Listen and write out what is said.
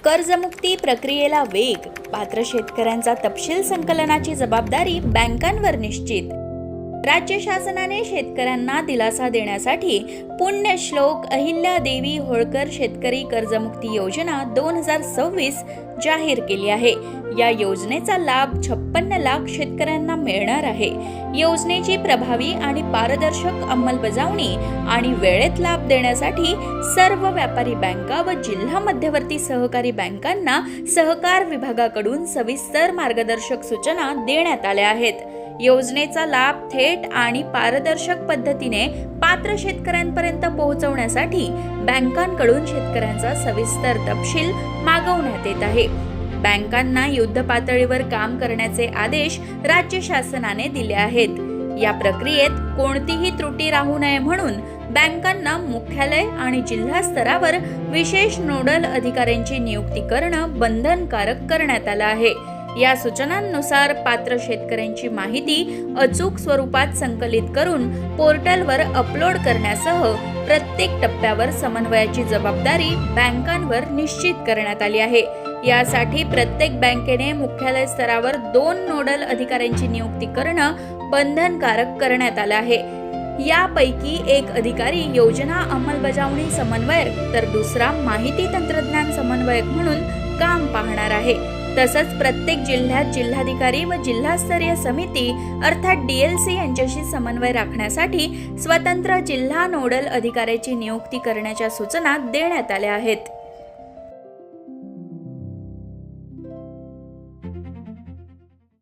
कर्जमुक्ती प्रक्रियेला वेग, पात्र शेतकऱ्यांचा तपशील संकलनाची जबाबदारी बँकांवर निश्चित। राज्य शासनाने शेतकऱ्यांना दिलासा देण्यासाठी पुण्यश्लोक अहिल्यादेवी होळकर शेतकरी कर्जमुक्ती योजना 2026 जाहीर केली आहे। या योजनेचा लाभ 56 लाख शेतकऱ्यांना मिळणार आहे। योजनेची प्रभावी आणि पारदर्शक अंमलबजावणी आणि वेळेत लाभ देण्यासाठी सर्व व्यापारी बँका व जिल्हा मध्यवर्ती सहकारी बँकांना सहकार विभागाकडून सविस्तर मार्गदर्शक सूचना देण्यात आल्या आहेत। योजनेचा लाभ थेट आणि पारदर्शक पद्धतीने पात्र शेतकऱ्यांपर्यंत पोहोचवण्यासाठी बँकांकडून शेतकऱ्यांचा सविस्तर तपशील मागवण्यात येत आहे। बँकांना युद्ध पातळीवर काम करण्याचे आदेश राज्य शासनाने दिले आहेत। या प्रक्रियेत कोणतीही त्रुटी राहू नये म्हणून बँकांना मुख्यालय आणि जिल्हा स्तरावर विशेष नोडल अधिकाऱ्यांची नियुक्ती करणं बंधनकारक करण्यात आलं आहे। या सूचनांनुसार पात्र शेतकऱ्यांची माहिती अचूक स्वरूपात संकलित करून पोर्टलवर अपलोड करण्यासह प्रत्येक टप्प्यावर समन्वयाची जबाबदारी बँकांवर निश्चित करण्यात आली आहे। यासाठी प्रत्येक बँकेने मुख्यालय स्तरावर 2 नोडल अधिकाऱ्यांची नियुक्ती करणं बंधनकारक करण्यात आलं आहे। यापैकी एक अधिकारी योजना अंमलबजावणी समन्वयक तर दुसरा माहिती तंत्रज्ञान समन्वयक म्हणून काम पाहणार आहे। तसंच प्रत्येक जिल्ह्यात जिल्हाधिकारी व जिल्हास्तरीय समिती अर्थात DLC यांच्याशी समन्वय राखण्यासाठी स्वतंत्र जिल्हा नोडल अधिकाऱ्याची नियुक्ती करण्याच्या सूचना देण्यात आल्या आहेत।